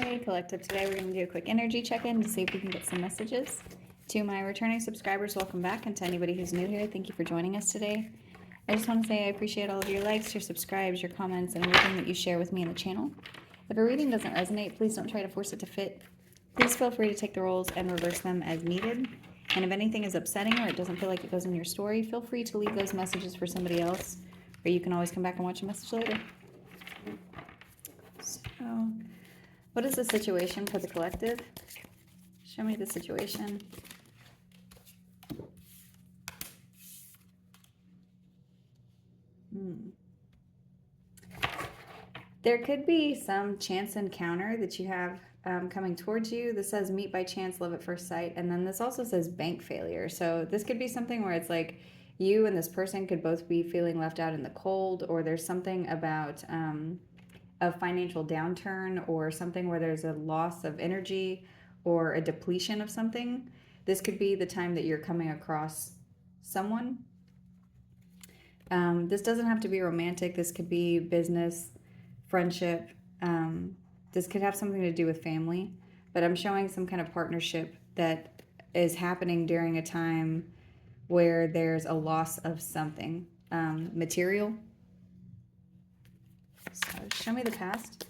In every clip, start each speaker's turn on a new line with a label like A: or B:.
A: Hey, Collective. Today we're going to do a quick energy check-in to see if we can get some messages. To my returning subscribers, welcome back. And to anybody who's new here, thank you for joining us today. I just want to say I appreciate all of your likes, your subscribes, your comments, and everything that you share with me in the channel. If a reading doesn't resonate, please don't try to force it to fit. Please feel free to take the roles and reverse them as needed. And if anything is upsetting or it doesn't feel like it goes in your story, feel free to leave those messages for somebody else, or you can always come back and watch a message later. So, what is the situation for the collective? Show me the situation. There could be some chance encounter that you have coming towards you. This says meet by chance, love at first sight. And then this also says bank failure. So this could be something where it's like you and this person could both be feeling left out in the cold, or there's something about a financial downturn, or something where there's a loss of energy or a depletion of something. This could be the time that you're coming across someone. This doesn't have to be romantic. This could be business, friendship. This could have something to do with family, but I'm showing some kind of partnership that is happening during a time where there's a loss of something material. So show me the past.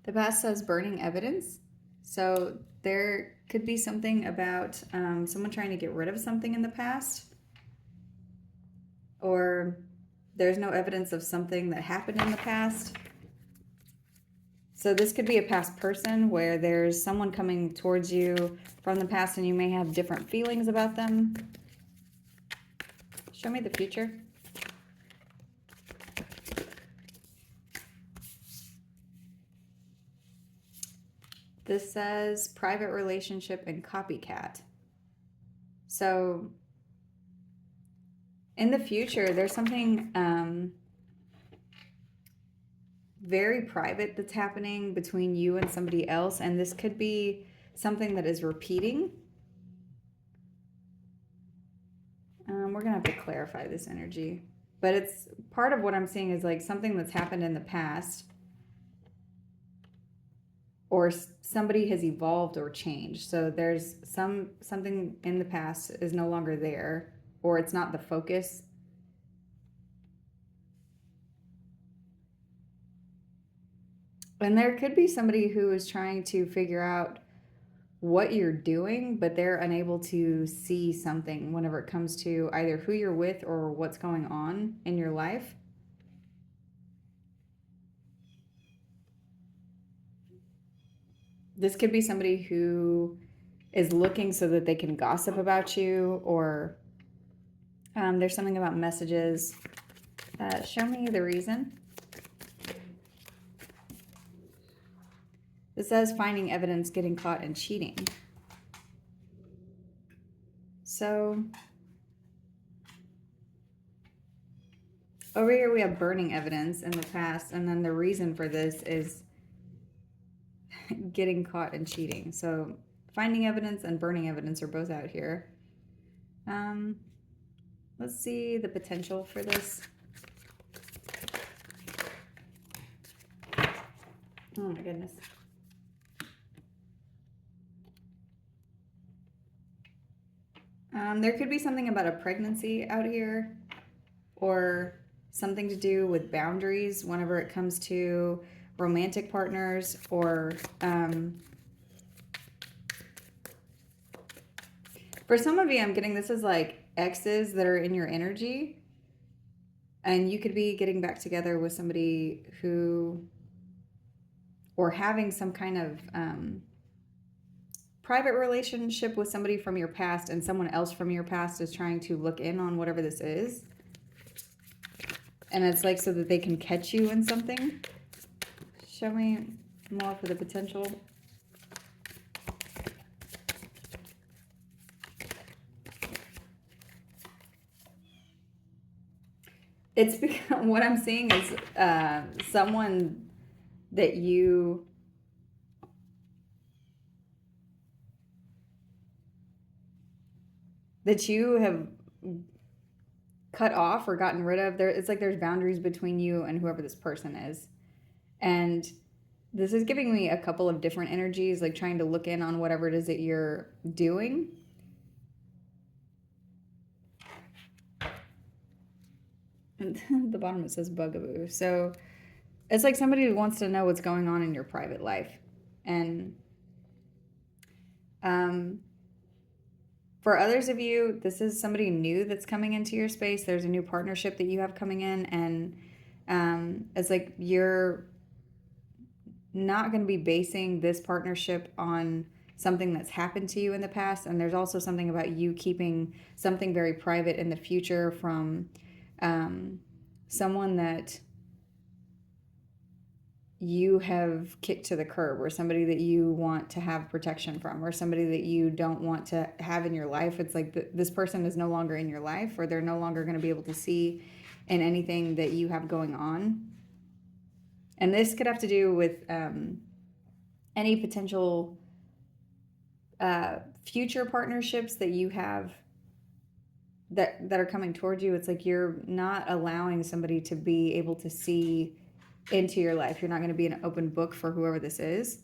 A: The past says burning evidence. So there could be something about someone trying to get rid of something in the past, or there's no evidence of something that happened in the past. So this could be a past person where there's someone coming towards you from the past and you may have different feelings about them. Show me the future. This says private relationship and copycat. So in the future, there's something very private that's happening between you and somebody else, and this could be something that is repeating. We're gonna have to clarify this energy, but it's part of what I'm seeing is like something that's happened in the past, or somebody has evolved or changed. So there's something in the past is no longer there, or it's not the focus. And there could be somebody who is trying to figure out what you're doing, but they're unable to see something whenever it comes to either who you're with or what's going on in your life. This could be somebody who is looking so that they can gossip about you, or there's something about messages. Show me the reason. It says finding evidence, getting caught, and cheating. So over here we have burning evidence in the past, and then the reason for this is getting caught and cheating. So finding evidence and burning evidence are both out here. Let's see the potential for this. Oh my goodness. There could be something about a pregnancy out here, or something to do with boundaries whenever it comes to romantic partners, or for some of you, I'm getting this is like exes that are in your energy, and you could be getting back together with somebody who, or having some kind of private relationship with somebody from your past, and someone else from your past is trying to look in on whatever this is. And it's like so that they can catch you in something. Show me more for the potential. It's because what I'm seeing is someone that you have cut off or gotten rid of. It's like there's boundaries between you and whoever this person is. And this is giving me a couple of different energies, like trying to look in on whatever it is that you're doing. And at the bottom it says bugaboo. So it's like somebody who wants to know what's going on in your private life. And for others of you, this is somebody new that's coming into your space. There's a new partnership that you have coming in, and it's like you're not going to be basing this partnership on something that's happened to you in the past. And there's also something about you keeping something very private in the future from someone that you have kicked to the curb, or somebody that you want to have protection from, or somebody that you don't want to have in your life. It's like this person is no longer in your life, or they're no longer going to be able to see in anything that you have going on. And this could have to do with any potential future partnerships that you have that are coming towards you. It's like you're not allowing somebody to be able to see into your life. You're not going to be an open book for whoever this is.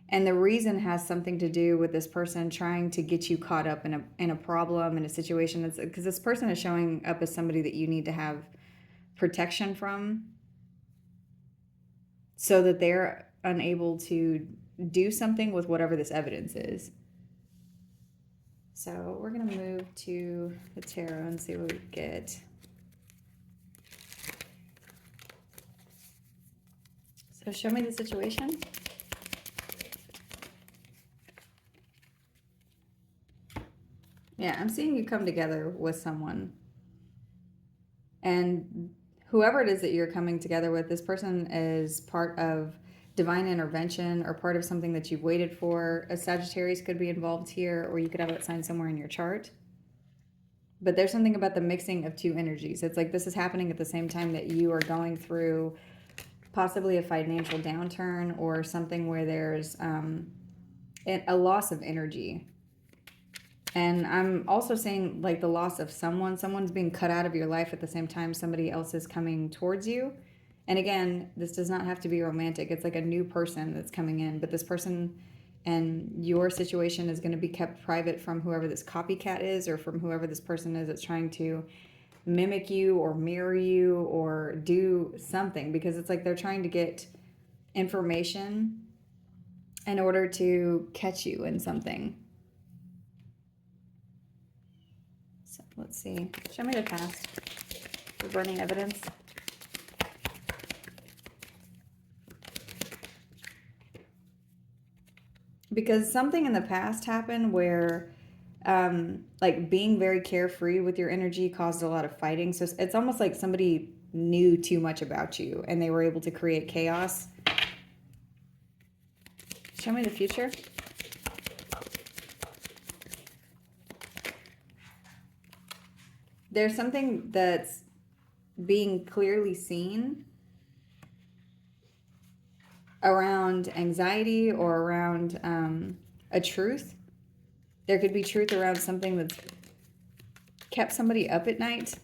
A: And the reason has something to do with this person trying to get you caught up in a problem, in a situation. That's because this person is showing up as somebody that you need to have protection from, so that they're unable to do something with whatever this evidence is. So we're going to move to the tarot and see what we get. So show me the situation. Yeah, I'm seeing you come together with someone. And whoever it is that you're coming together with, this person is part of divine intervention or part of something that you've waited for. A Sagittarius could be involved here, or you could have it signed somewhere in your chart. But there's something about the mixing of two energies. It's like this is happening at the same time that you are going through possibly a financial downturn, or something where there's a loss of energy. And I'm also seeing like the loss of someone's being cut out of your life at the same time somebody else is coming towards you. And again, this does not have to be romantic. It's like a new person that's coming in, but this person and your situation is going to be kept private from whoever this copycat is, or from whoever this person is that's trying to mimic you or mirror you or do something, because it's like they're trying to get information in order to catch you in something. So let's see. Show me the past. The burning evidence. Because something in the past happened where like being very carefree with your energy caused a lot of fighting. So it's almost like somebody knew too much about you and they were able to create chaos. Show me the future. There's something that's being clearly seen around anxiety or around a truth. There could be truth around something that's kept somebody up at night,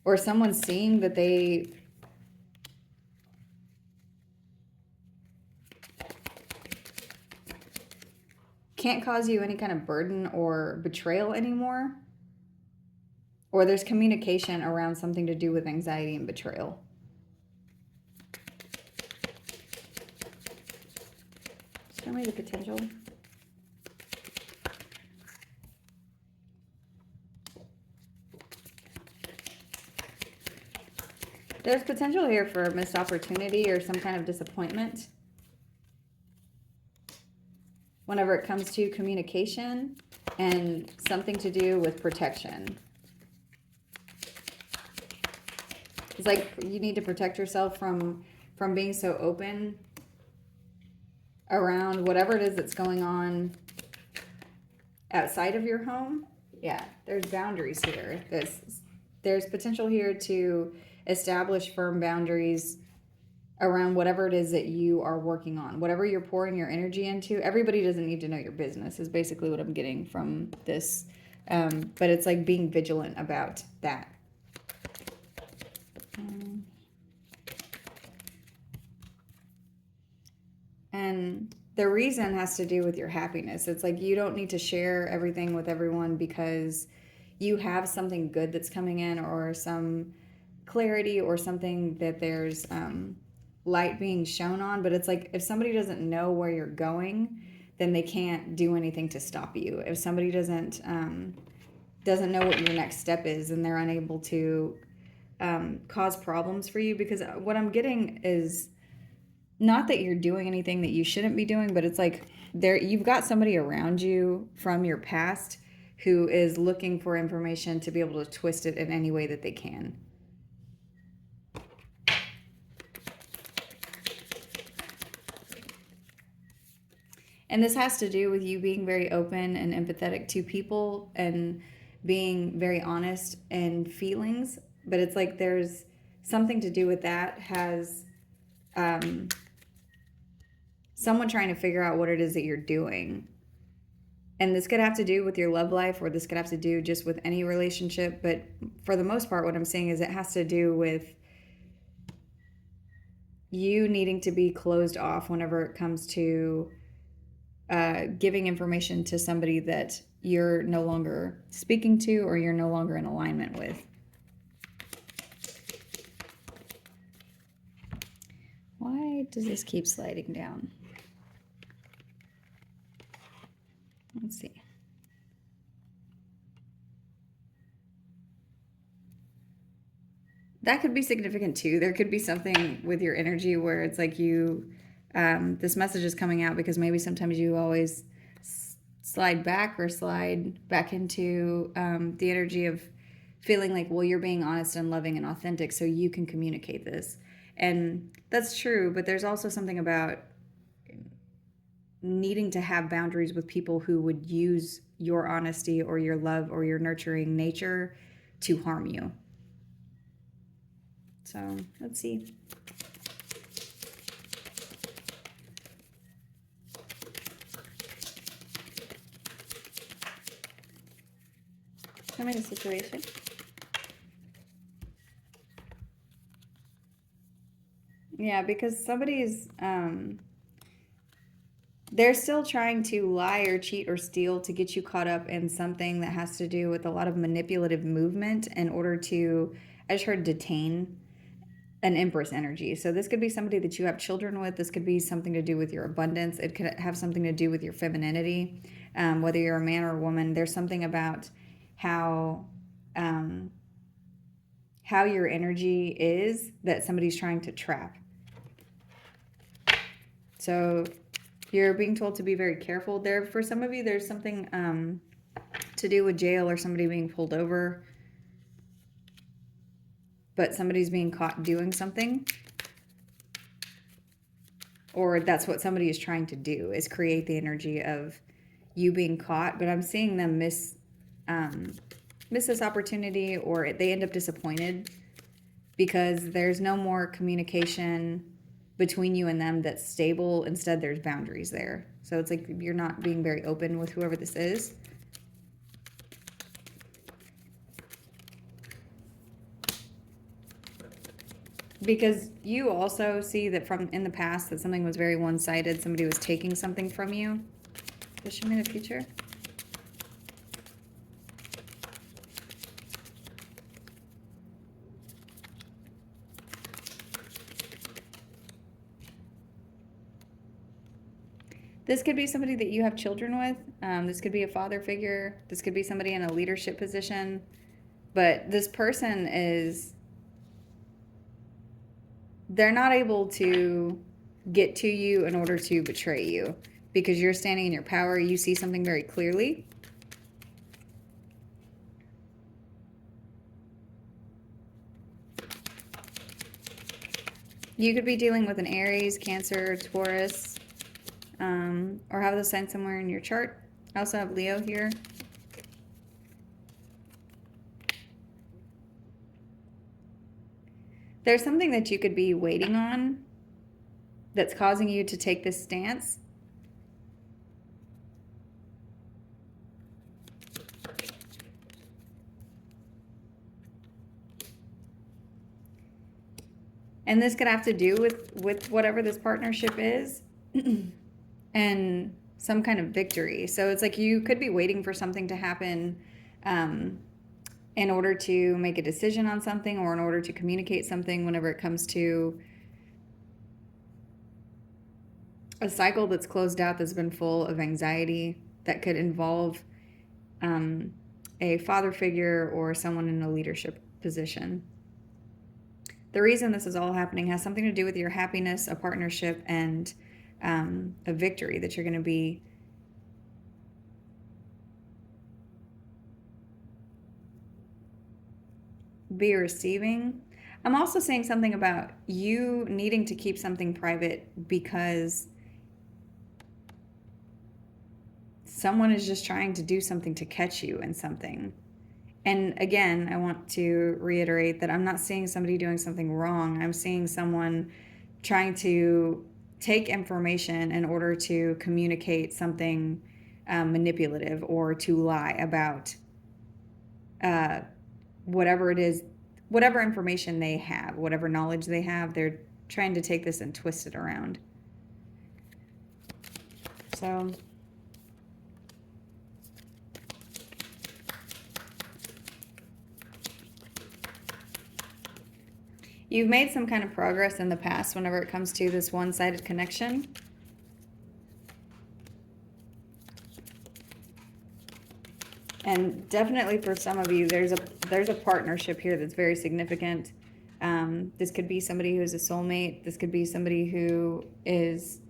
A: or someone seeing that they can't cause you any kind of burden or betrayal anymore. Or there's communication around something to do with anxiety and betrayal. Show me the potential. There's potential here for a missed opportunity or some kind of disappointment whenever it comes to communication and something to do with protection. It's like you need to protect yourself from being so open around whatever it is that's going on outside of your home. Yeah, there's boundaries here. There's potential here to establish firm boundaries around whatever it is that you are working on, whatever you're pouring your energy into. Everybody doesn't need to know your business is basically what I'm getting from this But it's like being vigilant about that. And the reason has to do with your happiness. It's like you don't need to share everything with everyone because you have something good that's coming in, or some clarity, or something that there's light being shown on. But it's like if somebody doesn't know where you're going, then they can't do anything to stop you. If somebody doesn't know what your next step is, and they're unable to cause problems for you. Because what I'm getting is not that you're doing anything that you shouldn't be doing, but it's like you've got somebody around you from your past who is looking for information to be able to twist it in any way that they can. And this has to do with you being very open and empathetic to people and being very honest in feelings. But it's like there's something to do with that has someone trying to figure out what it is that you're doing. And this could have to do with your love life, or this could have to do just with any relationship. But for the most part, what I'm saying is it has to do with you needing to be closed off whenever it comes to giving information to somebody that you're no longer speaking to, or you're no longer in alignment with. Why does this keep sliding down? Let's see. That could be significant too. There could be something with your energy where it's like you, this message is coming out because maybe sometimes you always slide back into the energy of feeling like, well, you're being honest and loving and authentic so you can communicate this. And that's true, but there's also something about needing to have boundaries with people who would use your honesty or your love or your nurturing nature to harm you. So let's see. Tell me the situation. Yeah, because somebody's they're still trying to lie or cheat or steal to get you caught up in something that has to do with a lot of manipulative movement in order to, I just heard, detain an Empress energy. So this could be somebody that you have children with. This could be something to do with your abundance. It could have something to do with your femininity. Whether you're a man or a woman, there's something about how your energy is that somebody's trying to trap. So you're being told to be very careful there. For some of you, there's something to do with jail or somebody being pulled over, but somebody's being caught doing something, or that's what somebody is trying to do, is create the energy of you being caught. But I'm seeing them miss this opportunity, or they end up disappointed because there's no more communication between you and them that's stable. Instead, there's boundaries there. So it's like you're not being very open with whoever this is. Because you also see that from in the past that something was very one-sided. Somebody was taking something from you. Just show me the future. This could be somebody that you have children with. This could be a father figure. This could be somebody in a leadership position. But this person they're not able to get to you in order to betray you because you're standing in your power. You see something very clearly. You could be dealing with an Aries, Cancer, Taurus, or have the sign somewhere in your chart. I also have Leo here. There's something that you could be waiting on that's causing you to take this stance. And this could have to do with whatever this partnership is and some kind of victory. So it's like you could be waiting for something to happen in order to make a decision on something, or in order to communicate something whenever it comes to a cycle that's closed out, that's been full of anxiety, that could involve a father figure or someone in a leadership position. The reason this is all happening has something to do with your happiness, a partnership, and a victory that you're going to be receiving. I'm also saying something about you needing to keep something private because someone is just trying to do something to catch you in something. And again, I want to reiterate that I'm not seeing somebody doing something wrong. I'm seeing someone trying to take information in order to communicate something manipulative, or to lie about whatever it is, whatever information they have, whatever knowledge they have. They're trying to take this and twist it around. So you've made some kind of progress in the past whenever it comes to this one-sided connection. And definitely for some of you, there's a partnership here that's very significant. This could be somebody who is a soulmate. This could be somebody who is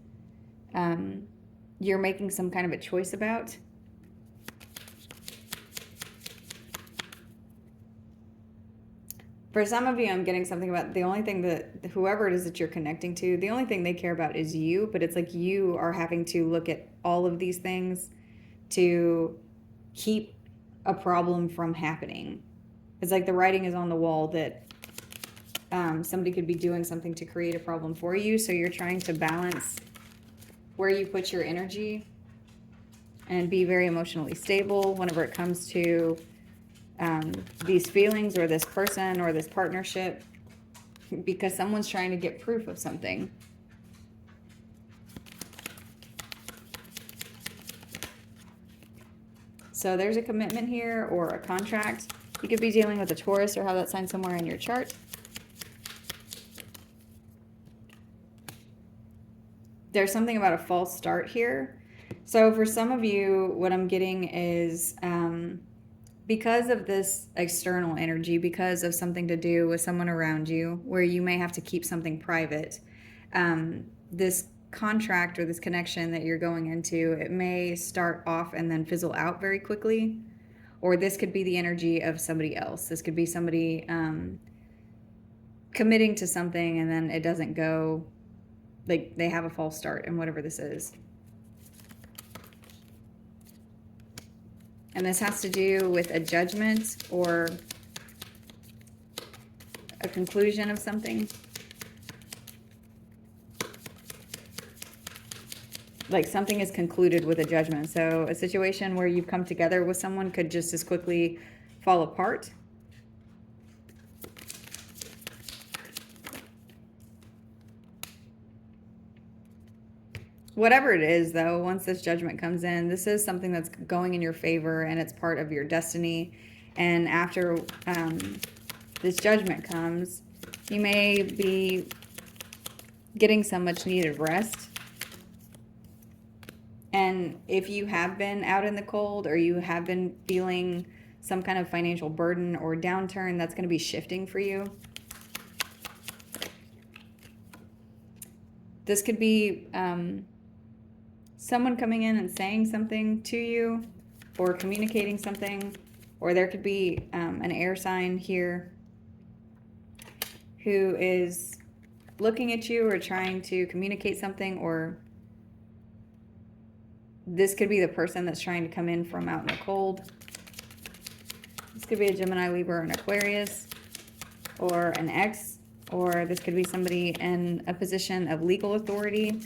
A: you're making some kind of a choice about. For some of you, I'm getting something about the only thing that whoever it is that you're connecting to, the only thing they care about is you. But it's like you are having to look at all of these things to keep a problem from happening. It's like the writing is on the wall that somebody could be doing something to create a problem for you. So you're trying to balance where you put your energy and be very emotionally stable whenever it comes to these feelings, or this person, or this partnership, because someone's trying to get proof of something. So there's a commitment here, or a contract. You could be dealing with a Taurus, or have that sign somewhere in your chart. There's something about a false start here. So for some of you, what I'm getting is because of this external energy, because of something to do with someone around you, where you may have to keep something private, this contract or this connection that you're going into, it may start off and then fizzle out very quickly. Or this could be the energy of somebody else. This could be somebody committing to something and then it doesn't go, like they have a false start in whatever this is. And this has to do with a judgment or a conclusion of something. Like something is concluded with a judgment. So a situation where you've come together with someone could just as quickly fall apart. Whatever it is, though, once this judgment comes in, this is something that's going in your favor and it's part of your destiny. And after this judgment comes, you may be getting some much needed rest. And if you have been out in the cold, or you have been feeling some kind of financial burden or downturn, that's going to be shifting for you. This could be someone coming in and saying something to you, or communicating something, or there could be an air sign here who is looking at you or trying to communicate something, or this could be the person that's trying to come in from out in the cold. This could be a Gemini, Libra, or an Aquarius, or an ex, or this could be somebody in a position of legal authority.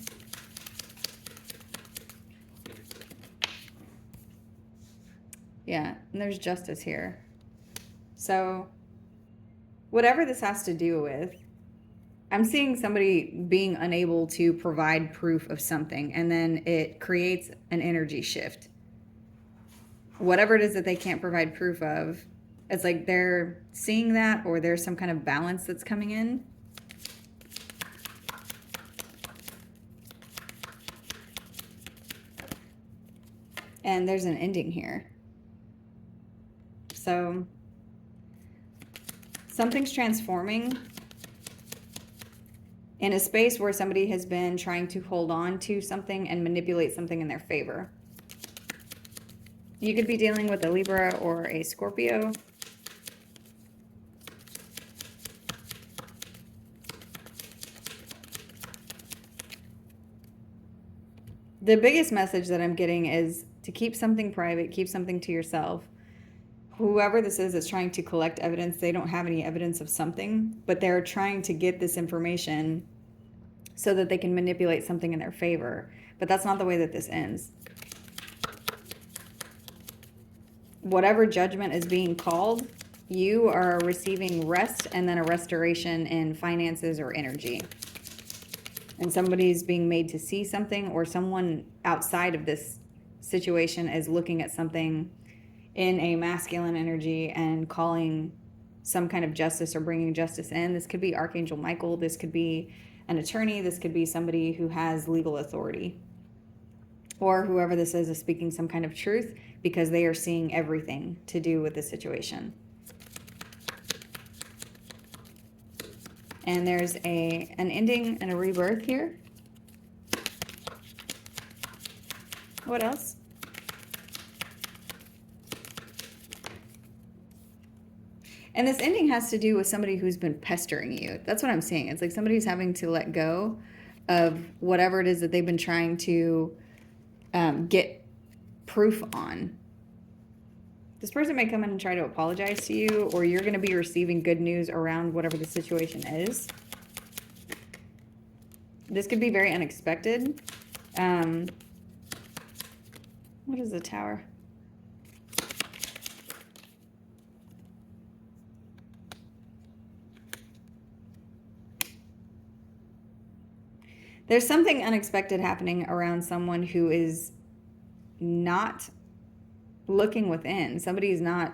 A: Yeah, and there's justice here. So whatever this has to do with, I'm seeing somebody being unable to provide proof of something, and then it creates an energy shift. Whatever it is that they can't provide proof of, it's like they're seeing that, or there's some kind of balance that's coming in. And there's an ending here. So something's transforming in a space where somebody has been trying to hold on to something and manipulate something in their favor. You could be dealing with a Libra or a Scorpio. The biggest message that I'm getting is to keep something private, keep something to yourself. Whoever this is trying to collect evidence. They don't have any evidence of something, but they're trying to get this information so that they can manipulate something in their favor. But that's not the way that this ends. Whatever judgment is being called, you are receiving rest and then a restoration in finances or energy. And somebody's being made to see something, or someone outside of this situation is looking at something in a masculine energy and calling some kind of justice or bringing justice in. This could be Archangel Michael. This could be an attorney. This could be somebody who has legal authority. Or whoever this is speaking some kind of truth because they are seeing everything to do with the situation. And there's an ending and a rebirth here. What else? And this ending has to do with somebody who's been pestering you. That's what I'm saying. It's like somebody's having to let go of whatever it is that they've been trying to get proof on. This person may come in and try to apologize to you, or you're going to be receiving good news around whatever the situation is. This could be very unexpected. What is the Tower? There's something unexpected happening around someone who is not looking within. Somebody's not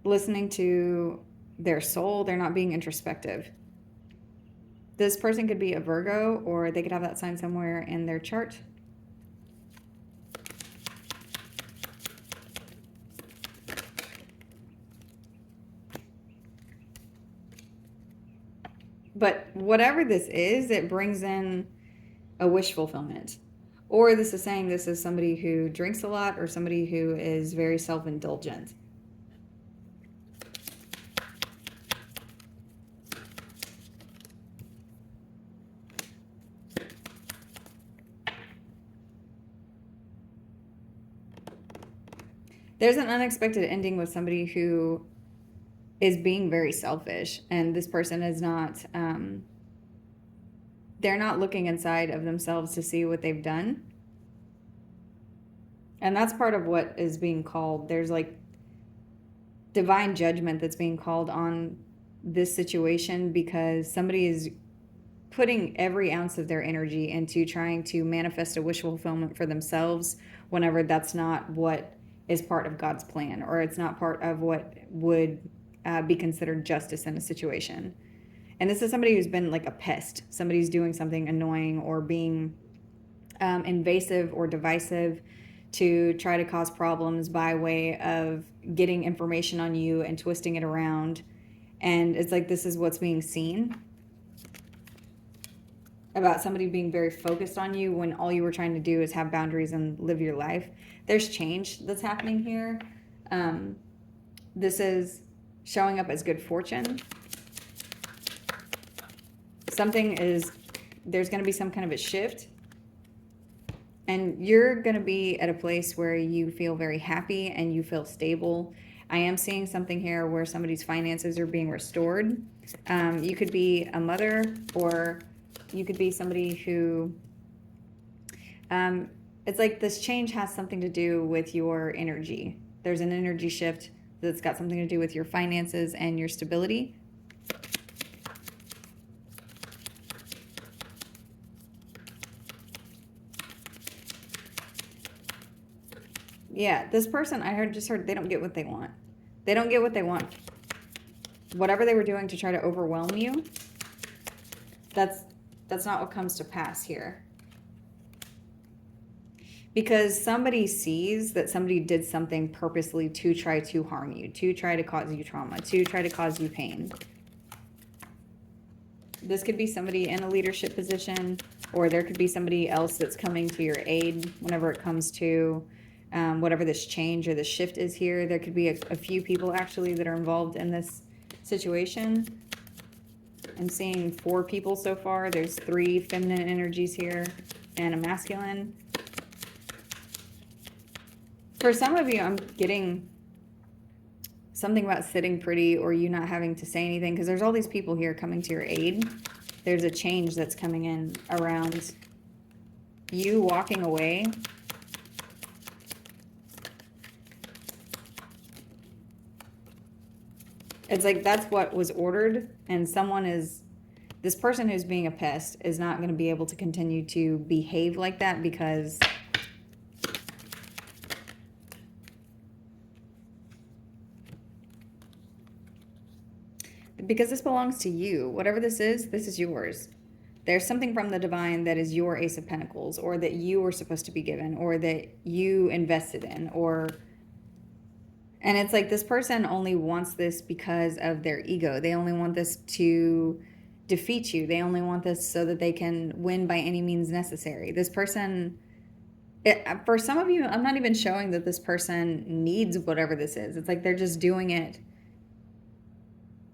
A: listening to their soul. They're not being introspective. This person could be a Virgo, or they could have that sign somewhere in their chart. But whatever this is, it brings in a wish fulfillment. Or this is saying this is somebody who drinks a lot, or somebody who is very self-indulgent. There's an unexpected ending with somebody who is being very selfish, and this person is not, they're not looking inside of themselves to see what they've done. And that's part of what is being called. There's like divine judgment that's being called on this situation, because somebody is putting every ounce of their energy into trying to manifest a wish fulfillment for themselves, whenever that's not what is part of God's plan, or it's not part of what would be considered justice in a situation. And this is somebody who's been like a pest. Somebody's doing something annoying or being invasive or divisive to try to cause problems by way of getting information on you and twisting it around. And it's like this is what's being seen about somebody being very focused on you when all you were trying to do is have boundaries and live your life. There's change that's happening here. This is showing up as good fortune. There's going to be some kind of a shift, and you're going to be at a place where you feel very happy and you feel stable. I am seeing something here where somebody's finances are being restored. You could be a mother, or you could be somebody who, it's like this change has something to do with your energy. There's an energy shift that's got something to do with your finances and your stability. Yeah, this person, just heard they don't get what they want. They don't get what they want. Whatever they were doing to try to overwhelm you, that's not what comes to pass here. Because somebody sees that somebody did something purposely to try to harm you, to try to cause you trauma, to try to cause you pain. This could be somebody in a leadership position, or there could be somebody else that's coming to your aid whenever it comes to whatever this change or this shift is here. There could be a few people actually that are involved in this situation. I'm seeing 4 people so far. There's 3 feminine energies here and a masculine. For some of you, I'm getting something about sitting pretty or you not having to say anything, because there's all these people here coming to your aid. There's a change that's coming in around you walking away. It's like that's what was ordered, and this person who's being a pest is not going to be able to continue to behave like that because this belongs to you. Whatever this is yours. There's something from the divine that is your Ace of Pentacles, or that you were supposed to be given, or that you invested in, and it's like this person only wants this because of their ego. They only want this to defeat you. They only want this so that they can win by any means necessary. This person, for some of you, I'm not even showing that this person needs whatever this is. It's like they're just doing it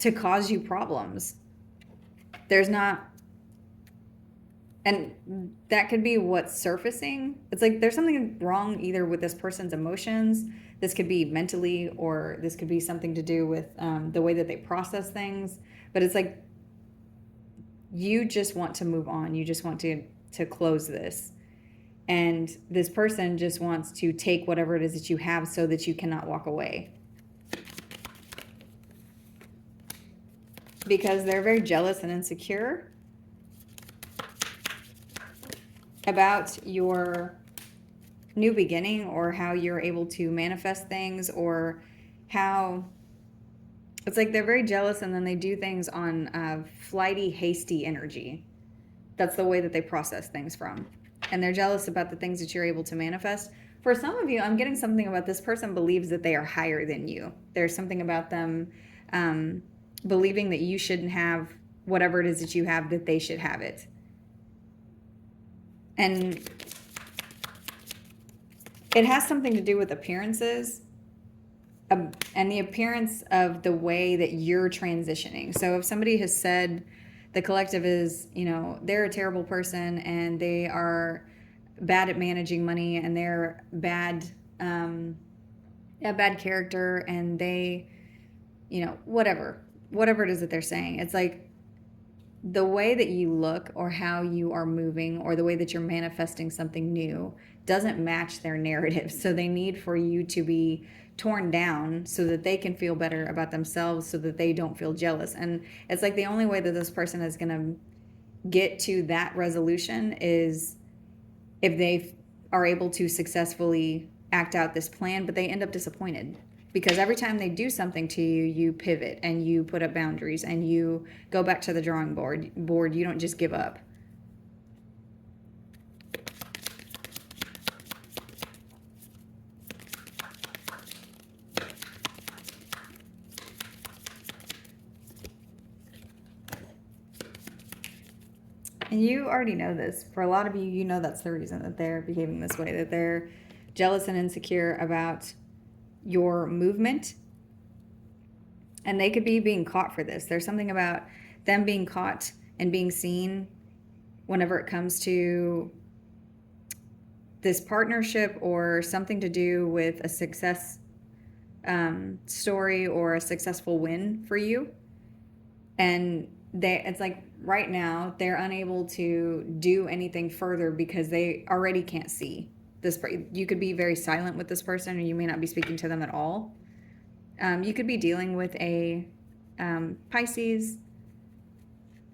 A: to cause you problems. There's not, and that could be what's surfacing. It's like there's something wrong either with this person's emotions. This could be mentally, or this could be something to do with the way that they process things. But it's like you just want to move on. You just want to close this. And this person just wants to take whatever it is that you have so that you cannot walk away. Because they're very jealous and insecure about your new beginning, or how you're able to manifest things, or how it's like they're very jealous, and then they do things on flighty, hasty energy. That's the way that they process things from. And they're jealous about the things that you're able to manifest. For some of you, I'm getting something about this person believes that they are higher than you. There's something about them believing that you shouldn't have whatever it is that you have, that they should have it. And it has something to do with appearances, and the appearance of the way that you're transitioning. So if somebody has said the collective is, they're a terrible person and they are bad at managing money, and they're bad character, and they, whatever it is that they're saying, it's like the way that you look, or how you are moving, or the way that you're manifesting something new doesn't match their narrative. So they need for you to be torn down so that they can feel better about themselves, so that they don't feel jealous. And it's like the only way that this person is going to get to that resolution is if they are able to successfully act out this plan, but they end up disappointed. Because every time they do something to you, you pivot and you put up boundaries and you go back to the drawing board. You don't just give up. And you already know this. For a lot of you, you know that's the reason that they're behaving this way, that they're jealous and insecure about your movement. And they could be being caught for this. There's something about them being caught and being seen whenever it comes to this partnership, or something to do with a success story or a successful win for you. And it's like right now they're unable to do anything further because they already can't see this. You could be very silent with this person, or you may not be speaking to them at all. You could be dealing with a Pisces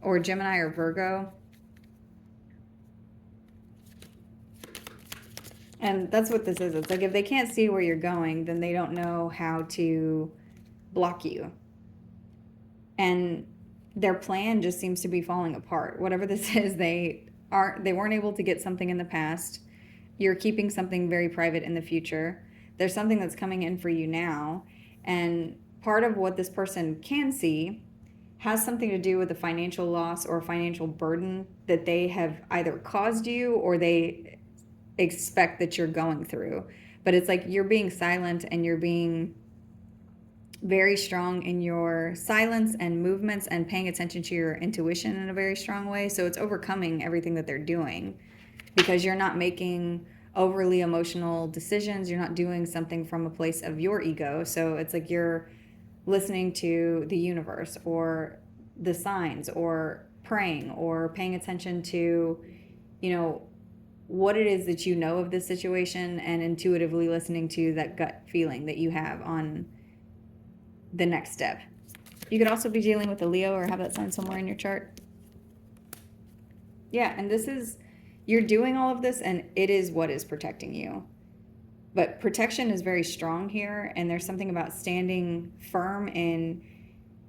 A: or Gemini or Virgo. And that's what this is. It's like if they can't see where you're going, then they don't know how to block you. And their plan just seems to be falling apart. Whatever this is, they weren't able to get something in the past. You're keeping something very private in the future. There's something that's coming in for you now. And part of what this person can see has something to do with the financial loss or financial burden that they have either caused you or they expect that you're going through. But it's like you're being silent and you're being very strong in your silence and movements and paying attention to your intuition in a very strong way. So it's overcoming everything that they're doing because you're not making overly emotional decisions. You're not doing something from a place of your ego. So it's like you're listening to the universe or the signs or praying or paying attention to, what it is that you know of this situation and intuitively listening to that gut feeling that you have on the next step. You could also be dealing with a Leo or have that sign somewhere in your chart. Yeah, and you're doing all of this and it is what is protecting you. But protection is very strong here, and there's something about standing firm in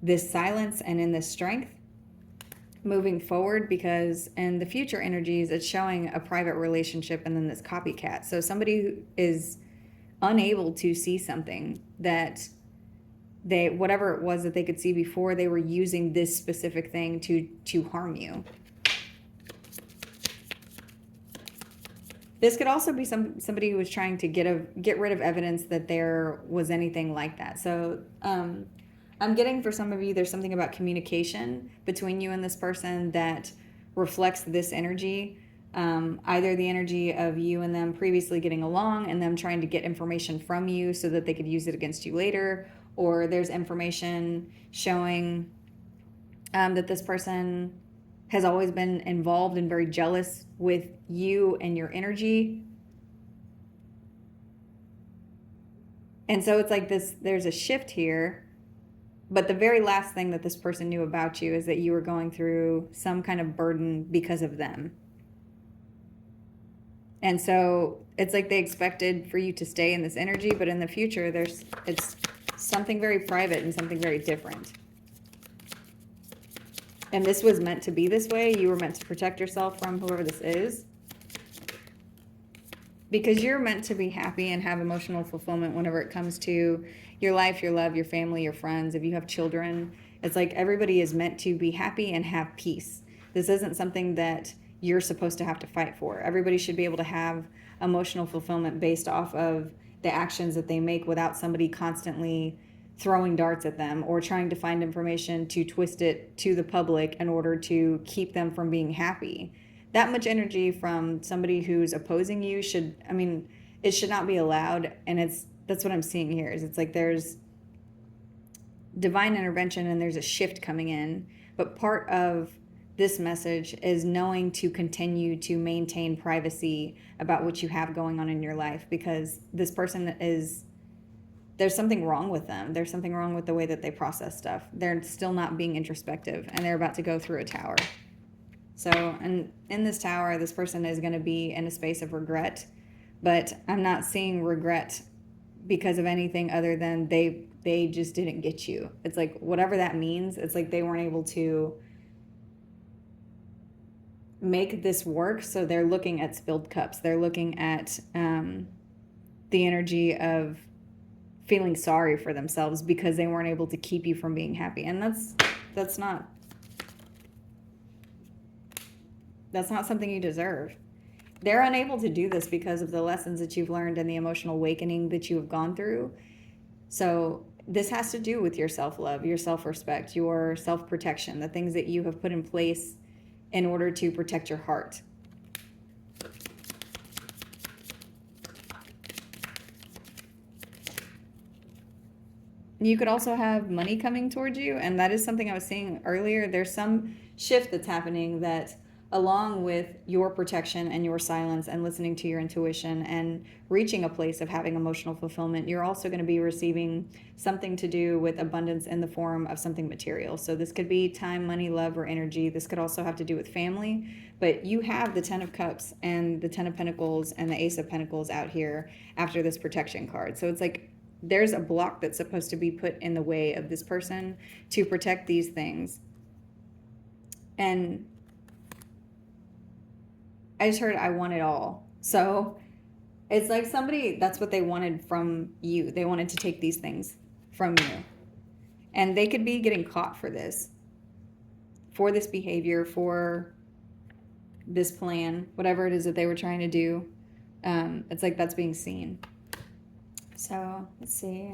A: this silence and in this strength moving forward, because in the future energies, it's showing a private relationship and then this copycat. So somebody who is unable to see something that whatever it was that they could see before, they were using this specific thing to harm you. This could also be somebody who was trying to get rid of evidence that there was anything like that. So I'm getting for some of you, there's something about communication between you and this person that reflects this energy. Either the energy of you and them previously getting along and them trying to get information from you so that they could use it against you later, or there's information showing that this person has always been involved and very jealous with you and your energy. And so it's like there's a shift here, but the very last thing that this person knew about you is that you were going through some kind of burden because of them. And so it's like they expected for you to stay in this energy, but in the future, it's something very private and something very different. And this was meant to be this way. You were meant to protect yourself from whoever this is, because you're meant to be happy and have emotional fulfillment whenever it comes to your life, your love, your family, your friends. If you have children, it's like everybody is meant to be happy and have peace. This isn't something that you're supposed to have to fight for. Everybody should be able to have emotional fulfillment based off of the actions that they make without somebody constantly throwing darts at them or trying to find information to twist it to the public in order to keep them from being happy. That much energy from somebody who's opposing you it should not be allowed. And that's what I'm seeing here is it's like there's divine intervention and there's a shift coming in, but part of this message is knowing to continue to maintain privacy about what you have going on in your life, because this person there's something wrong with them. There's something wrong with the way that they process stuff. They're still not being introspective and they're about to go through a tower. So, and in this tower, this person is going to be in a space of regret, but I'm not seeing regret because of anything other than they just didn't get you. It's like, whatever that means, it's like they weren't able to make this work. So they're looking at spilled cups. They're looking at the energy of feeling sorry for themselves because they weren't able to keep you from being happy. And that's not something you deserve. They're unable to do this because of the lessons that you've learned and the emotional awakening that you have gone through. So this has to do with your self-love, your self-respect, your self-protection, the things that you have put in place in order to protect your heart. You could also have money coming towards you, and that is something I was seeing earlier. There's some shift that's happening that along with your protection and your silence and listening to your intuition and reaching a place of having emotional fulfillment, you're also going to be receiving something to do with abundance in the form of something material. So this could be time, money, love, or energy. This could also have to do with family. But you have the 10 of Cups and the 10 of Pentacles and the Ace of Pentacles out here after this protection card. So it's like there's a block that's supposed to be put in the way of this person to protect these things. And I just heard I want it all. So it's like somebody, that's what they wanted from you. They wanted to take these things from you. And they could be getting caught for this behavior, for this plan, whatever it is that they were trying to do. It's like that's being seen. So let's see.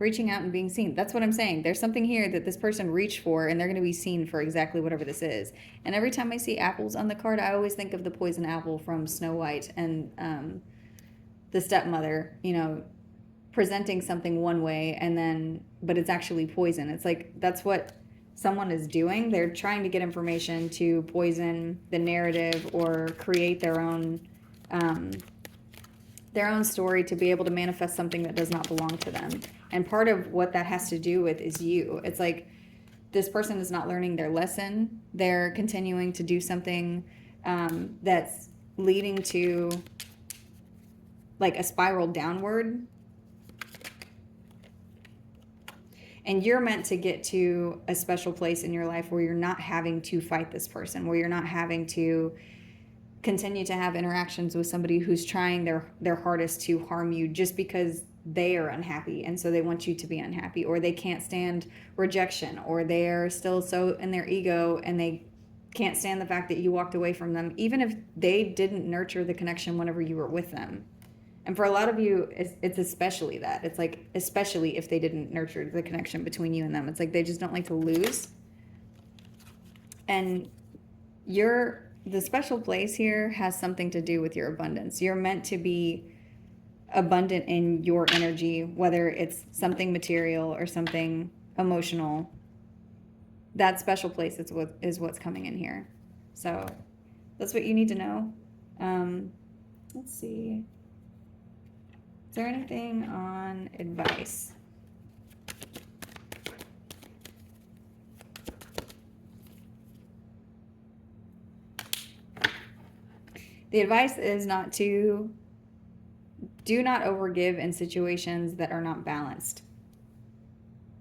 A: Reaching out and being seen. That's what I'm saying. There's something here that this person reached for, and they're going to be seen for exactly whatever this is. And every time I see apples on the card, I always think of the poison apple from Snow White and the stepmother, you know, presenting something one way and then, but it's actually poison. It's like that's what someone is doing. They're trying to get information to poison the narrative or create their own story to be able to manifest something that does not belong to them. And part of what that has to do with is you. It's like this person is not learning their lesson. They're continuing to do something that's leading to like a spiral downward. And you're meant to get to a special place in your life where you're not having to fight this person, where you're not having to continue to have interactions with somebody who's trying their hardest to harm you just because they are unhappy and so they want you to be unhappy, or they can't stand rejection, or they're still so in their ego and they can't stand the fact that you walked away from them, even if they didn't nurture the connection whenever you were with them. And for a lot of you, it's especially that. It's like, especially if they didn't nurture the connection between you and them. It's like they just don't like to lose. And the special place here has something to do with your abundance. You're meant to be abundant in your energy, whether it's something material or something emotional. That special place is what's coming in here. So that's what you need to know. Let's see. Is there anything on advice? The advice is do not overgive in situations that are not balanced.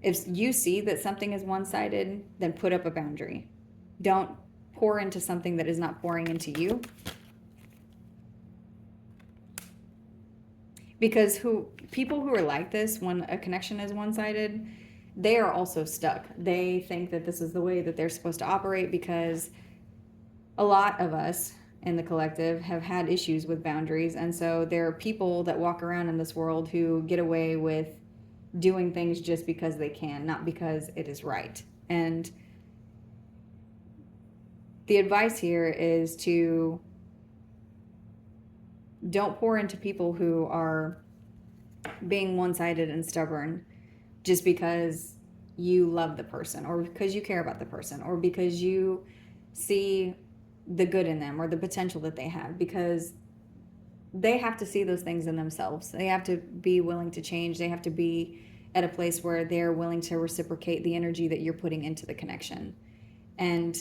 A: If you see that something is one-sided, then put up a boundary. Don't pour into something that is not pouring into you. Because people who are like this, when a connection is one-sided, they are also stuck. They think that this is the way that they're supposed to operate because a lot of us in the collective have had issues with boundaries. And so there are people that walk around in this world who get away with doing things just because they can, not because it is right. And the advice here is to don't pour into people who are being one-sided and stubborn just because you love the person, or because you care about the person, or because you see the good in them or the potential that they have, because they have to see those things in themselves. They have to be willing to change. They have to be at a place where they're willing to reciprocate the energy that you're putting into the connection. And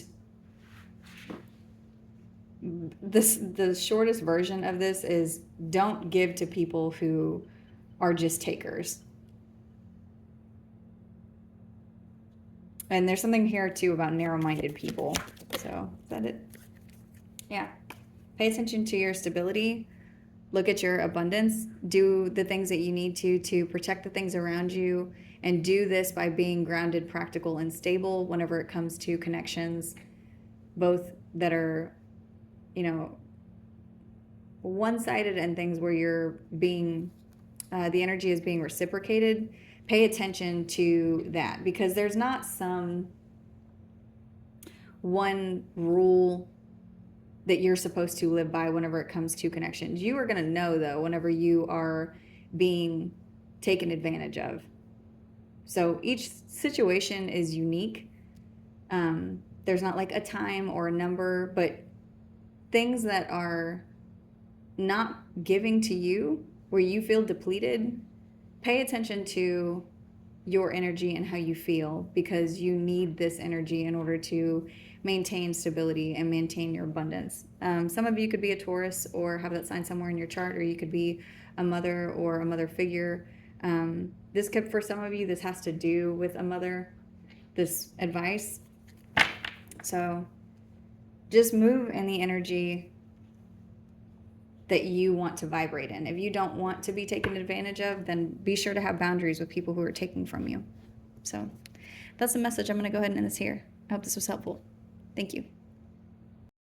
A: the shortest version of this is don't give to people who are just takers. And there's something here too about narrow-minded people. So is that it? Yeah. Pay attention to your stability. Look at your abundance. Do the things that you need to protect the things around you. And do this by being grounded, practical, and stable whenever it comes to connections, both that are, one-sided and things where you're being, the energy is being reciprocated. Pay attention to that, because there's not some one rule that you're supposed to live by whenever it comes to connections. You are going to know, though, whenever you are being taken advantage of. So each situation is unique. There's not like a time or a number, but things that are not giving to you, where you feel depleted, pay attention to your energy and how you feel, because you need this energy in order to maintain stability and maintain your abundance. Some of you could be a Taurus or have that sign somewhere in your chart, or you could be a mother or a mother figure. This could, for some of you, this has to do with a mother, this advice. So just move in the energy that you want to vibrate in. If you don't want to be taken advantage of, then be sure to have boundaries with people who are taking from you. So that's the message. I'm going to go ahead and end this here. I hope this was helpful. Thank you.